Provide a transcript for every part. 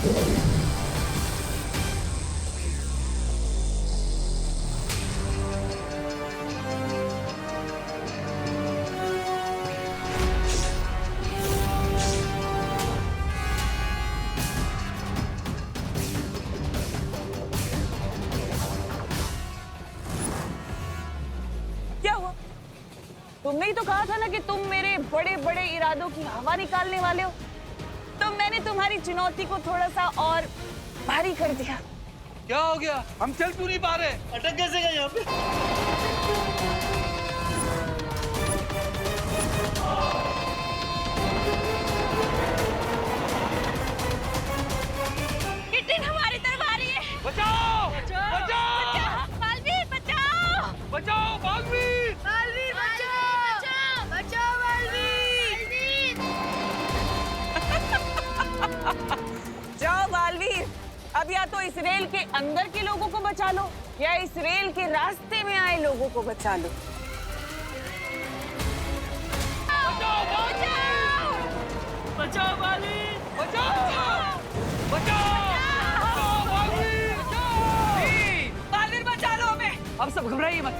क्या हुआ? तुमने ही तो कहा था ना कि तुम मेरे बड़े बड़े इरादों की हवा निकालने वाले हो। तो मैंने तुम्हारी चुनौती को थोड़ा सा और भारी कर दिया। क्या हो गया? हम चल क्यों नहीं पा रहे? अटक कैसे गए यहाँ पे? किटिन हमारी तरफ आ रही है। बचाओ! बचाओ! बचाओ! बालवीर बचाओ! बचाओ बालवीर! बालवीर बचाओ! बचाओ बालवीर! जाओ बालवीर, अब या तो इस रेल के अंदर के लोगों को बचा लो या इस रेल के रास्ते में आए लोगों को बचा लो। बचाओ बालवीर! बचाओ बालवीर! बचाओ! बचाओ बालवीर! बालवीर बचा लो हमें। अब सब घबराइए मत,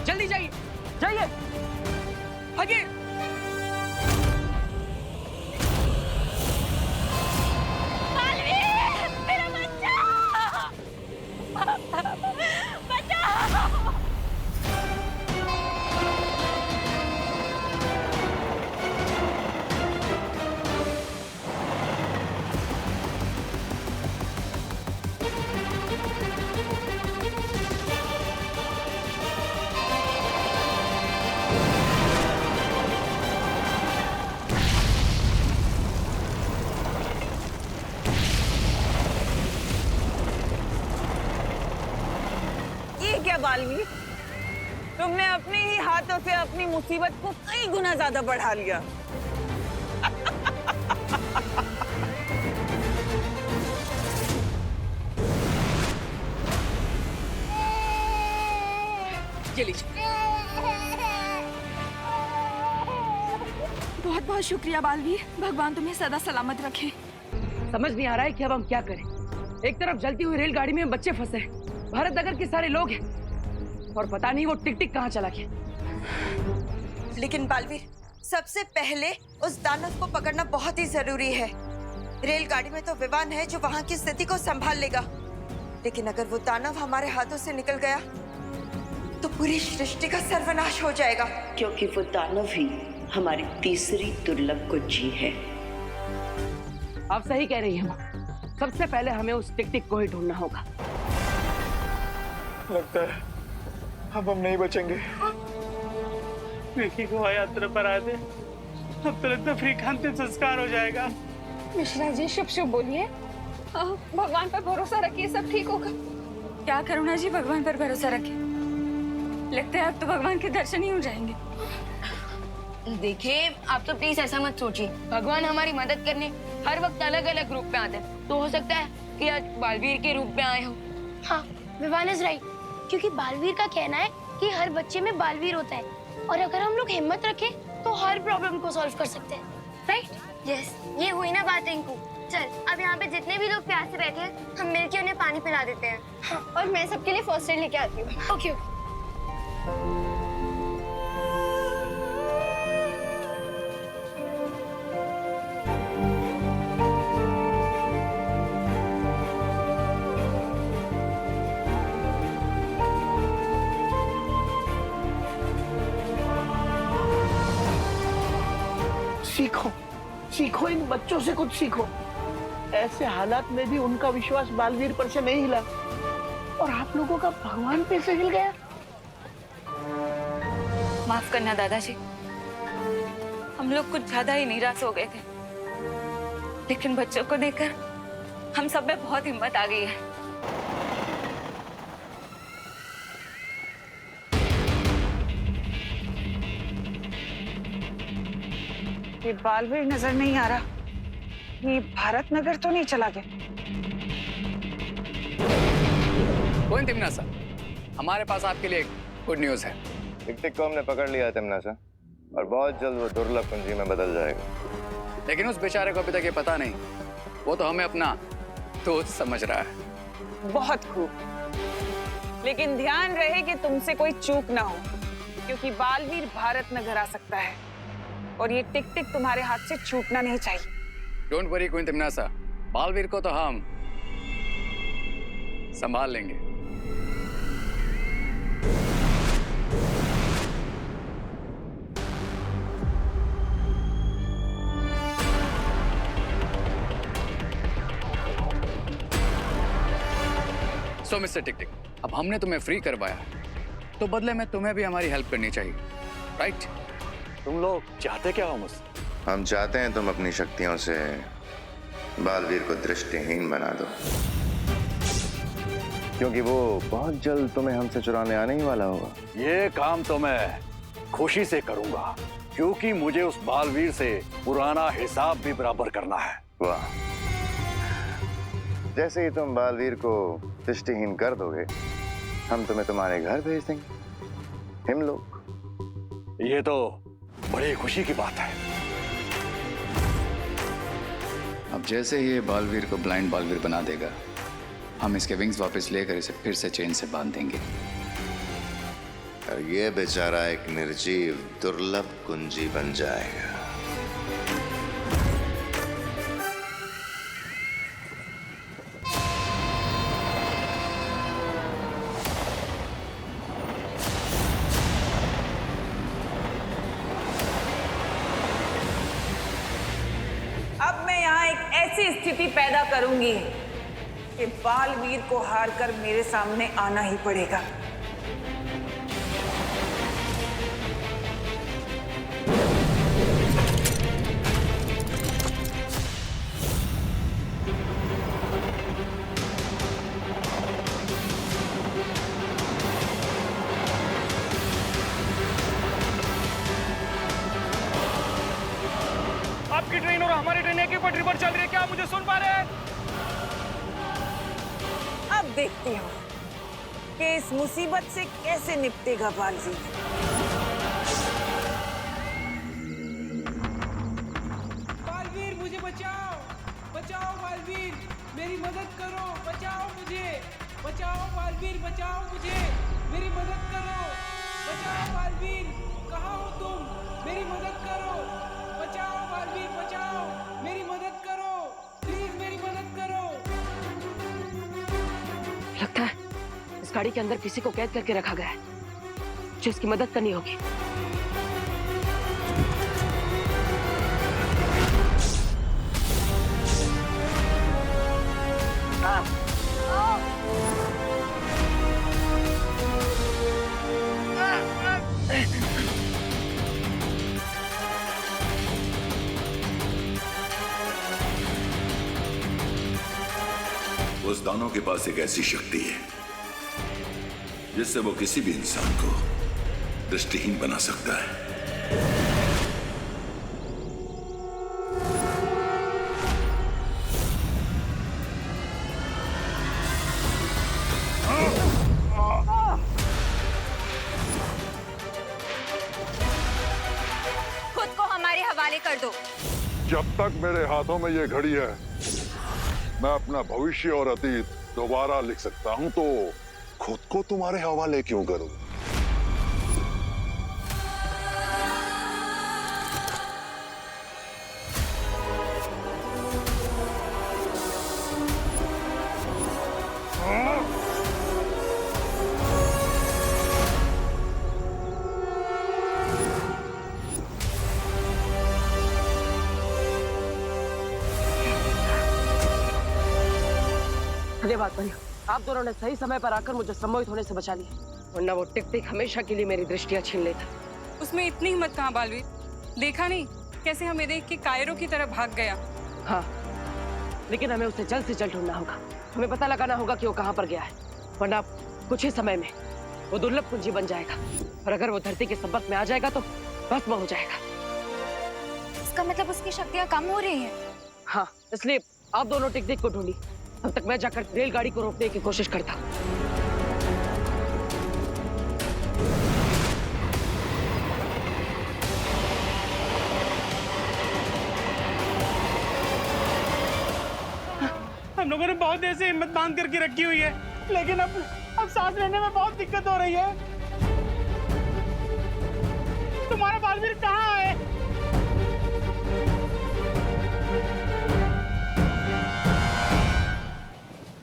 जल्दी जाइए जाइए आगे। बालवीर, मेरा बच्चा! बचाओ! ये क्या बालवीर, तुमने अपने ही हाथों से अपनी मुसीबत को कई गुना ज्यादा बढ़ा लिया। ये लीजिए। बहुत बहुत शुक्रिया बालवीर, भगवान तुम्हें सदा सलामत रखे। समझ नहीं आ रहा है कि अब हम क्या करें। एक तरफ जलती हुई रेलगाड़ी में बच्चे फंसे हैं, भारत नगर के सारे लोग हैं, और पता नहीं वो टिक टिक कहाँ चला गया। लेकिन बालवीर, सबसे पहले उस दानव को पकड़ना बहुत ही जरूरी है। रेलगाड़ी में तो विमान है जो वहाँ की स्थिति को संभाल लेगा, लेकिन अगर वो दानव हमारे हाथों से निकल गया तो पूरी सृष्टि का सर्वनाश हो जाएगा। क्योंकि वो दानव ही हमारी तीसरी दुर्लभ कुंजी है। आप सही कह रही हैं माँ, सबसे पहले हमें उस टिक टिक को ही ढूंढना होगा। लगता है अब हम नहीं बचेंगे। विकी को यात्रा पर आए थे, अब तो लगता फ्री का अंतिम संस्कार हो जाएगा। मिश्रा जी शुभ शुभ बोलिए, भगवान पर भरोसा रखिए, सब ठीक होगा। क्या करुणा जी, भगवान पर भरोसा रखिए। लगता है अब तो भगवान के दर्शन ही हो जाएंगे। देखिए, आप तो प्लीज ऐसा मत सोचिए। भगवान हमारी मदद करने हर वक्त अलग अलग रूप में आते हैं, तो हो सकता है कि आज बालवीर के रूप में आए हो। हाँ, विवान इज राइट, क्योंकि बालवीर का कहना है कि हर बच्चे में बालवीर होता है, और अगर हम लोग हिम्मत रखें तो हर प्रॉब्लम को सॉल्व कर सकते हैं, राइट? यस, ये हुई ना बात रिंकू। चल, अब यहाँ पे जितने भी लोग प्यासे बैठे हैं, हम मिलके उन्हें पानी पिला देते हैं। हाँ, और मैं सबके लिए फर्स्ट एड लेके आती हूँ। ओके। सीखो, सीखो, इन बच्चों से कुछ सीखो। ऐसे हालात में भी उनका विश्वास बालवीर पर से नहीं हिला, और आप लोगों का भगवान पे से हिल गया। माफ करना दादाजी, हम लोग कुछ ज्यादा ही निराश हो गए थे, लेकिन बच्चों को देखकर हम सब में बहुत हिम्मत आ गई है। ये बालवीर नजर नहीं आ रहा, ये भारत नगर तो नहीं चला गया। तिमना सर, हमारे पास आपके लिए गुड न्यूज है। टिक टिक को हमने पकड़ लिया है तिमना सर। और बहुत जल्द वो दुर्लभ कुंजी में बदल जाएगा। लेकिन उस बेचारे को अभी तक ये पता नहीं, वो तो हमें अपना दोस्त समझ रहा है। बहुत खूब, लेकिन ध्यान रहे कि तुमसे कोई चूक ना हो, क्योंकि बालवीर भारत नगर आ सकता है और ये टिक टिक तुम्हारे हाथ से छूटना नहीं चाहिए। डोंट वरी क्वीन तिमनासा, बालवीर को तो हम संभाल लेंगे। सो मिस्टर टिक टिक, अब हमने तुम्हें फ्री करवाया तो बदले में तुम्हें भी हमारी हेल्प करनी चाहिए, राइट? तुम लोग चाहते क्या हो मुझसे? हम चाहते हैं तुम अपनी शक्तियों से बालवीर को दृष्टिहीन बना दो, क्योंकि वो बहुत जल्द तुम्हें हमसे चुराने आने ही वाला होगा। ये काम तो मैं खुशी से करूंगा, क्योंकि मुझे उस बालवीर से पुराना हिसाब भी बराबर करना है। वाह, जैसे ही तुम बालवीर को दृष्टिहीन कर दोगे, हम तुम्हें तुम्हारे घर भेज देंगे। हम लोग। ये तो बड़ी खुशी की बात है। अब जैसे ही ये बालवीर को ब्लाइंड बालवीर बना देगा, हम इसके विंग्स वापस लेकर इसे फिर से चेन से बांध देंगे। और ये बेचारा एक निर्जीव दुर्लभ कुंजी बन जाएगा। अब मैं यहाँ एक ऐसी स्थिति पैदा करूंगी कि बालवीर को हारकर मेरे सामने आना ही पड़ेगा। आपकी ट्रेन और हमारी ट्रेन एक ही पटरी पर चल रही है, क्या आप मुझे सुन पा रहे हैं? अब देखती हूँ कि इस मुसीबत से कैसे निपटेगा बालवीर। बालवीर मुझे बचाओ, बचाओ बालवीर, मेरी मदद करो, बचाओ मुझे, बचाओ बालवीर, बचाओ मुझे, मेरी मदद करो, बचाओ बालवीर, कहाँ हो तुम? मेरी मदद करो, बचाओ बालवीर, बचाओ, मेरी मदद करो, प्लीज मेरी मदद करो। लगता है इस गाड़ी के अंदर किसी को कैद करके रखा गया है, जो इसकी मदद करनी होगी। उस दानव के पास एक ऐसी शक्ति है जिससे वो किसी भी इंसान को दृष्टिहीन बना सकता है। खुद को हमारे हवाले कर दो। जब तक मेरे हाथों में ये घड़ी है, मैं अपना भविष्य और अतीत दोबारा लिख सकता हूं, तो खुद को तुम्हारे हवाले क्यों करूं? धन्यवाद भैया, आप दोनों ने सही समय पर आकर मुझे सम्मोहित होने से बचा लिया, वरना वो टिक टिक हमेशा के लिए मेरी दृष्टियां छीन लेता। उसमें इतनी हिम्मत कहाँ बालवीर? देखा नहीं कैसे हमें देख के कायरों की तरह भाग गया? हाँ, लेकिन हमें उसे जल्द से जल्द ढूंढना होगा। हमें पता लगाना होगा कि वो कहाँ पर गया है, वरना कुछ ही समय में वो दुर्लभ कुंजी बन जाएगा, और अगर वो धरती के संपर्क में आ जाएगा तो भस्म हो जाएगा। इसका मतलब उसकी शक्तियाँ कम हो रही हैं। हाँ, इसलिए आप दोनों टिक टिक को ढूंढी, तब तक मैं जाकर रेलगाड़ी को रोकने की कोशिश करता हूँ। हम लोगों ने बहुत देर से हिम्मत बांध करके रखी हुई है, लेकिन अब सांस लेने में बहुत दिक्कत हो रही है। तुम्हारा बालवीर कहाँ है?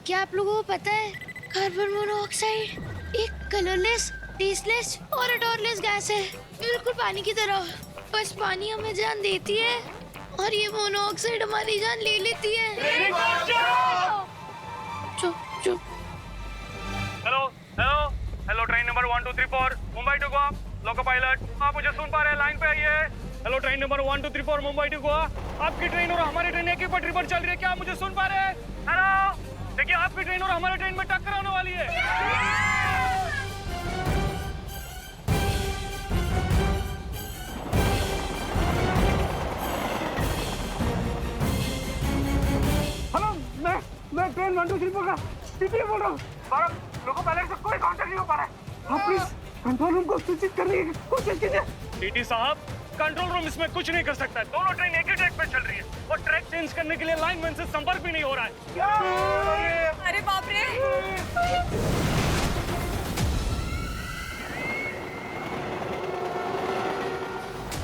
क्या आप लोगों को पता है कार्बन मोनोऑक्साइड एक कलरलेस, टेस्टलेस और odorless गैस है, बिल्कुल पानी की तरह। बस पानी हमें जान देती है और ये मोनोऑक्साइड हमारी जान ले लेती है। चुप चुप। Hello hello hello, train number 1234 Mumbai to Goa, loco pilot, आप मुझे सुन पा रहे हैं? लाइन पे आइए। Hello, train number 1234 Mumbai to Goa, आपकी ट्रेन और हमारी ट्रेन एक ही पटरी पर चल रही है, क्या आप मुझे सुन पा रहे हैं? हेलो, देखिए आपकी ट्रेन और हमारी ट्रेन में टक्कर होने वाली है। हेलो, मैं ट्रेन 1234 का टीटी बोल रहा हूँ। लोको पायलट से कोई कांटेक्ट नहीं हो पा रहा है। आप प्लीज कंट्रोल रूम को सूचित करने की कोशिश कीजिए। टीटी साहब, कंट्रोल रूम इसमें कुछ नहीं कर सकता है। दोनों ट्रेन एक ही ट्रैक पे चल रही है और ट्रैक चेंज करने के लिए लाइनमैन से संपर्क भी नहीं हो रहा है। अरे बाप रे!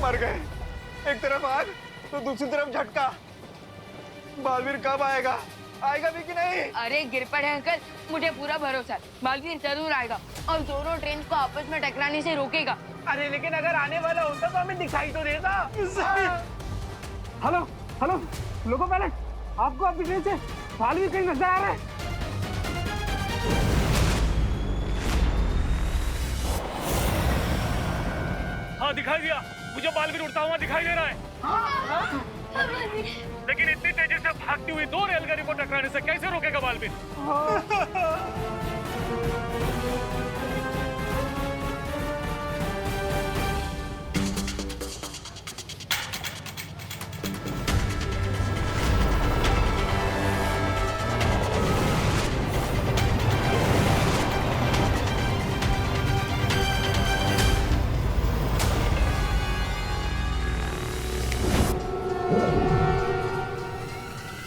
मर गए। एक तरफ आग तो दूसरी तरफ झटका। बालवीर कब आएगा? आएगा भी कि नहीं? अरे गिर पड़े अंकल, मुझे पूरा भरोसा है, बालवीर जरूर आएगा और दोनों ट्रेन को आपस में टकराने से रोकेगा। अरे लेकिन अगर आने वाला होता तो हमें दिखाई तो देता। हेलो हेलो, लोको पायलट, आपको आपकी ट्रेन से बालवीर कहीं नजर आ रहा है? हाँ, दिखाई दिया, मुझे बालवीर उड़ता हुआ दिखाई दे रहा है। लेकिन इतनी तेजी से भागती हुई दो रेलगाड़ी को टकराने से कैसे रोकेगा बालवीर?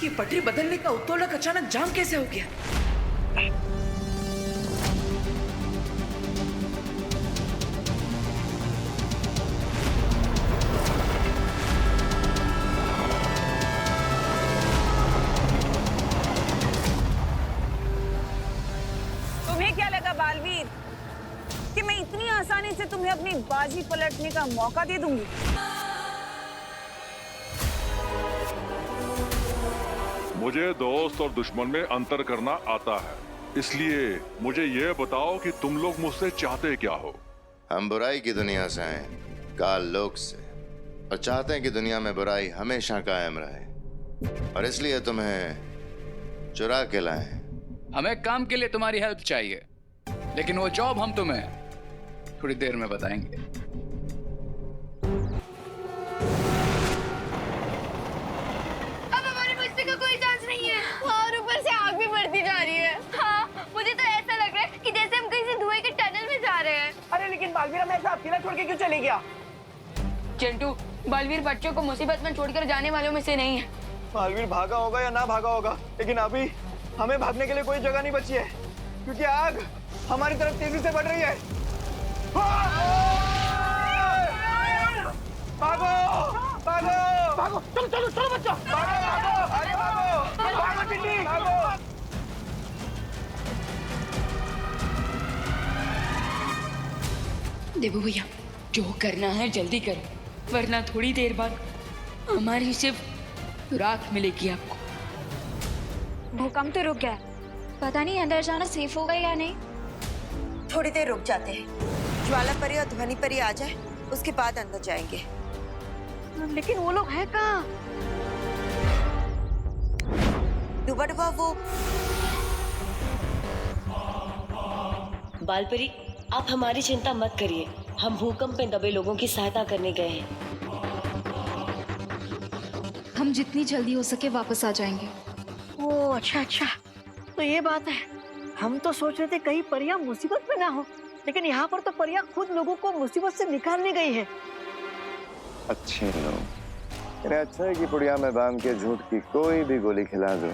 ये पटरी बदलने का उत्तोलक अचानक जाम कैसे हो गया? तुम्हें क्या लगा बालवीर कि मैं इतनी आसानी से तुम्हें अपनी बाजी पलटने का मौका दे दूंगी? मुझे दोस्त और दुश्मन में अंतर करना आता है, इसलिए मुझे ये बताओ कि तुम लोग मुझसे चाहते क्या हो? हम बुराई की दुनिया से हैं, काल लोक से, और चाहते हैं कि दुनिया में बुराई हमेशा कायम रहे, और इसलिए तुम्हें चुरा के लाए। हमें काम के लिए तुम्हारी हेल्प चाहिए, लेकिन वो जॉब हम तुम्हें थोड़ी देर में बताएंगे। का कोई चांस नहीं है और ऊपर से आग भी बढ़ती जा रही है। हाँ, मुझे तो ऐसा लग रहा है कि जैसे हम कहीं से धुएं के टनल में जा रहे हैं। अरे लेकिन बालवीर हमें ऐसा अकेला छोड़ के क्यों चले गया? चिंटू, बालवीर बच्चों को मुसीबत में छोड़कर जाने वालों में से नहीं है। बालवीर भागा होगा या ना भागा होगा, लेकिन अभी हमें भागने के लिए कोई जगह नहीं बची है, क्योंकि आग हमारी तरफ तेजी से बढ़ रही है। भागो भागो भागो, चलो चलो चलो बच्चों, भागो भागो, आगे भागो, भागो टिड्डी, भागो। देबू भैया, जो करना है जल्दी करो, वरना थोड़ी देर बाद हमारी सिर्फ राख मिलेगी आपको। भूकंप तो रुक गया, पता नहीं अंदर जाना सेफ होगा या नहीं। थोड़ी देर रुक जाते हैं, ज्वाला परी और ध्वनि परी आ जाए, उसके बाद अंदर जाएंगे। लेकिन वो लोग हैं कहाँ? डूबा डूबा वो बालपरी, आप हमारी चिंता मत करिए, हम भूकंप में दबे लोगों की सहायता करने गए हैं। हम जितनी जल्दी हो सके वापस आ जाएंगे। ओह अच्छा अच्छा, तो ये बात है। हम तो सोच रहे थे कहीं परियां मुसीबत में ना हो, लेकिन यहाँ पर तो परियां खुद लोगों को मुसीबत से निकालने गई है। अच्छे लोग, इन्हें अच्छा है कि पुड़िया में बांध के झूठ की कोई भी गोली खिला दो,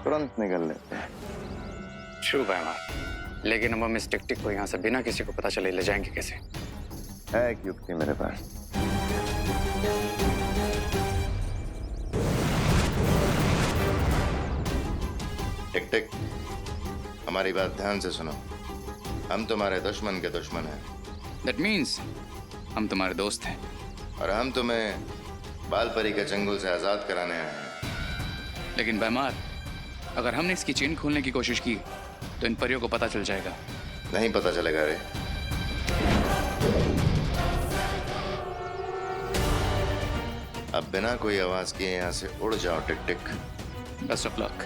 तुरंत निकल लेते हैं। शुभ है हमारा, लेकिन अब हम इस टिकटिक को यहाँ से बिना किसी को पता चले ले जाएंगे कैसे? है एक युक्ति मेरे पास। टिक टिक, हमारी बात ध्यान से सुनो। हम तुम्हारे दुश्मन के दुश्मन हैं। That means हम तुम्हारे दोस्त हैं। और हम तुम्हें बालपरी के चंगुल से आजाद कराने आए हैं। लेकिन बैमार, अगर हमने इसकी चेन खोलने की कोशिश की तो इन परियों को पता चल जाएगा। नहीं पता चलेगा रे। अब बिना कोई आवाज किए यहाँ से उड़ जाओ टिक टिक। Best of luck.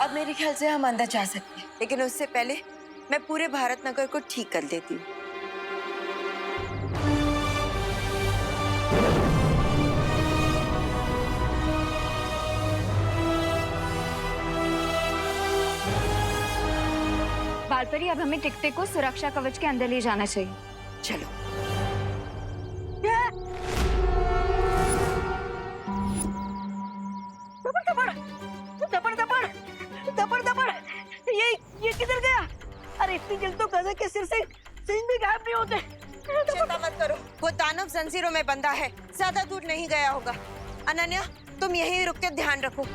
अब मेरे ख्याल से हम अंदर जा सकते हैं, लेकिन उससे पहले मैं पूरे भारत नगर को ठीक कर देती हूँ। बालपरी, अब हमें टिकटिक को सुरक्षा कवच के अंदर ले जाना चाहिए। चलो। ये किधर गया? अरे इतनी जल्दी तो गधा के सिर से सिंह भी गायब नहीं होते। चिंता मत करो, वो दानव जंजीरों में बंधा है, ज्यादा दूर नहीं गया होगा। अनन्या, तुम यहीं रुक के ध्यान रखो।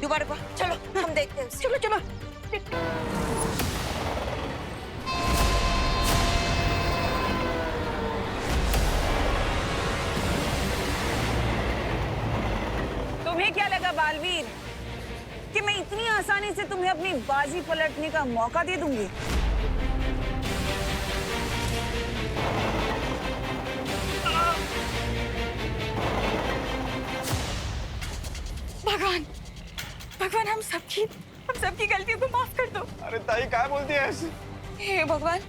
दोबारा चलो, हम देखते हैं। चलो चलो। तुम्हें क्या लगा बालवीर कि मैं इतनी आसानी से तुम्हें अपनी बाजी पलटने का मौका दे दूंगी? भगवान, भगवान, हम सबकी गलतियों को माफ कर दो। अरे ताई क्या बोलती है ऐसे? हे भगवान,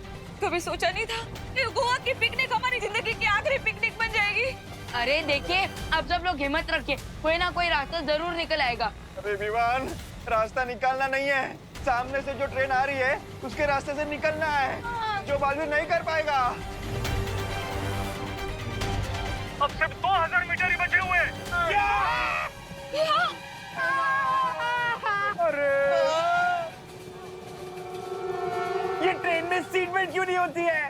कभी सोचा नहीं था ये गोवा की पिकनिक हमारी जिंदगी की आखिरी पिकनिक बन जाएगी। अरे देखिए, अब सब लोग हिम्मत रखिए, कोई ना कोई रास्ता जरूर निकल आएगा। अरे विवान, रास्ता निकालना नहीं है, सामने से जो ट्रेन आ रही है उसके रास्ते से निकलना है, जो बालवीर नहीं कर पाएगा। अब सिर्फ 2000 मीटर ही बचे हुए हैं। अरे ये ट्रेन में सीट बेल्ट क्यों नहीं होती है?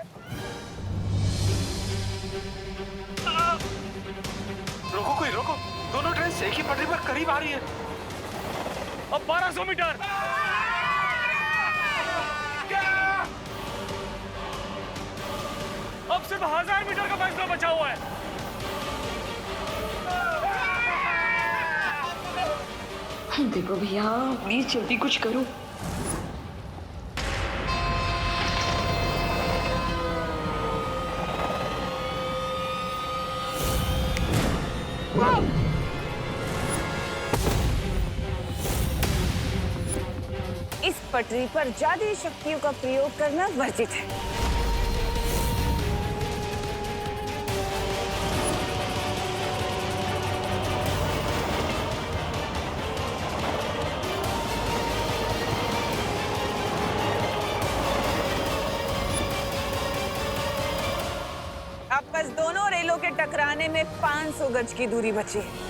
रोको, कोई रोको। दोनों ट्रेन एक ही पटरी पर करीब आ रही है। अब 1200 मीटर। अब सिर्फ 1000 मीटर का फैसला बचा हुआ है। देखो भैया, प्लीज जल्दी कुछ करो। इस पटरी पर जादुई शक्तियों का प्रयोग करना वर्जित है। अब बस दोनों रेलों के टकराने में 500 गज की दूरी बची है।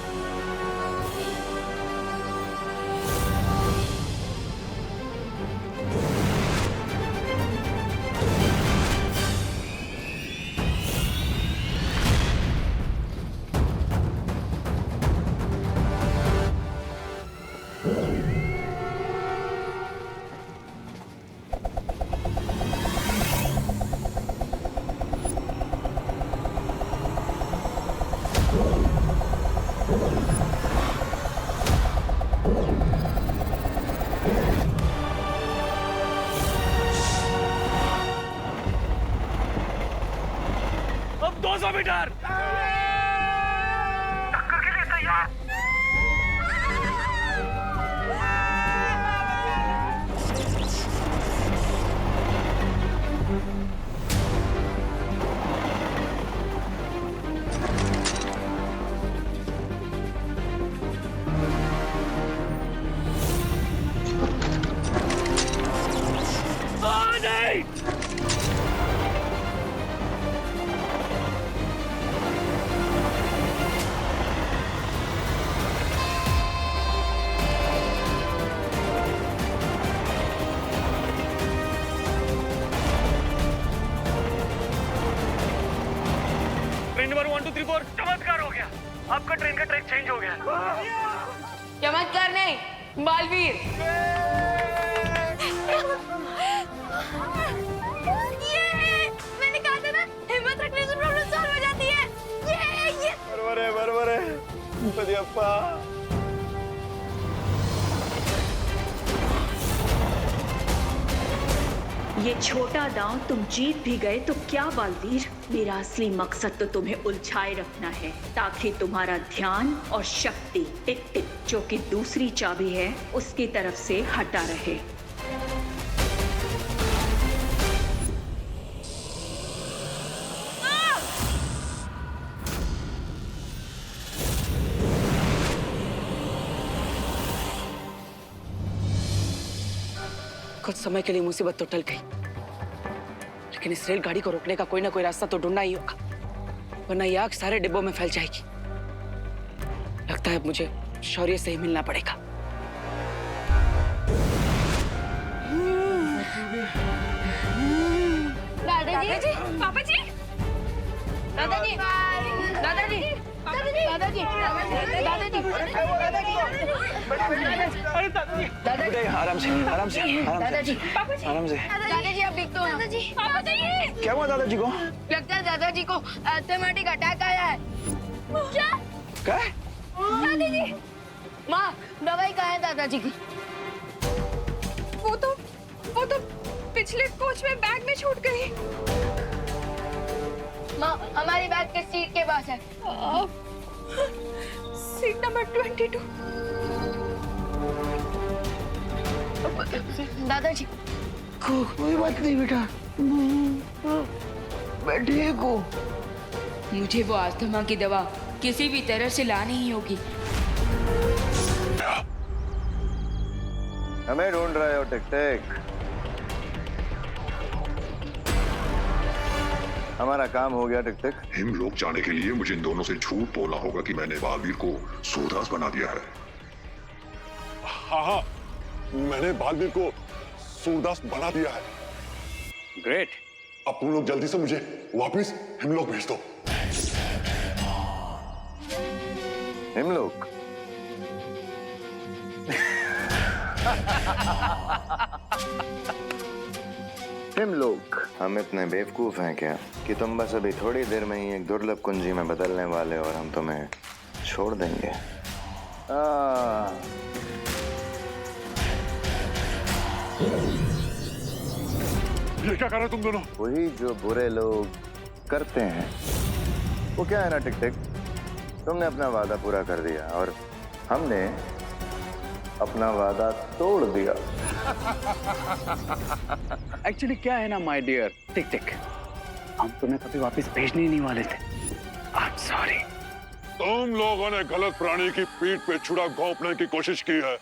अब 200 मीटर। टक्कर के लिए तैयार। शिमारू 1 2 3 4 चमत्कार हो गया। आपका ट्रेन का ट्रैक चेंज हो गया। चमत्कार नहीं, बालवीर। मैंने कहा था ना, हिम्मत रखने से प्रॉब्लम सॉल्व हो जाती है। ये बरोबर है गणपतियप्पा। ये छोटा दांव तुम जीत भी गए तो क्या बालवीर, मेरा असली मकसद तो तुम्हें उलझाए रखना है ताकि तुम्हारा ध्यान और शक्ति टिक टिक जो कि दूसरी चाबी है उसकी तरफ से हटा रहे। कुछ समय के लिए मुसीबत तो टल गई, लेकिन इस रेलगाड़ी को रोकने का कोई ना कोई रास्ता तो ढूंढना ही होगा, वरना ये आग सारे डिब्बों में फैल जाएगी। लगता है अब मुझे शौर्य से ही मिलना पड़ेगा। दादाजी, पापा जी, दादाजी, दादाजी, दादाजी, दादाजी आराम से आराम से दादाजी, आराम से। दादाजी आप ठीक तो हो? दादाजी, पापा जी, क्या हुआ दादाजी को? लगता है दादाजी को एस्थेमेटिक अटैक आया है। क्या? दादाजी, माँ दवाई कहाँ है दादाजी की? वो तो पिछले कोच में बैग में छूट गई। माँ हमारी बैग के सीट के पास है। Seat number 22। दादाजी कोई बात नहीं बेटा, मैं ठीक हूँ। मुझे वो अस्थमा की दवा किसी भी तरह से लानी ही होगी। हमें ढूंढ रहे हो टिक टिक? हमारा काम हो गया टिक टिक। हिमलोक जाने के लिए मुझे इन दोनों से झूठ बोलना होगा कि मैंने बालवीर को सूरदास बना दिया है। हाँ, मैंने बालवीर को सूरदास बना दिया है। ग्रेट। अब तुम लोग जल्दी से मुझे वापस हिमलोक भेज दो। हिमलोक? हिमलोक? हम इतने बेवकूफ हैं क्या कि तुम बस अभी थोड़ी देर में ही एक दुर्लभ कुंजी में बदलने वाले और हम तुम्हें छोड़ देंगे? ये क्या कर रहे तुम दोनों? वही जो बुरे लोग करते हैं। वो क्या है ना टिक टिक, तुमने अपना वादा पूरा कर दिया और हमने अपना वादा तोड़ दिया। एक्चुअली क्या है ना माय डियर टिक टिक, हम तुम्हें कभी वापस भेजने ही नहीं वाले थे। I am sorry. तुम लोगों ने गलत प्राणी की पीठ पे छुरा घोंपने की कोशिश की है।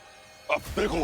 अब देखो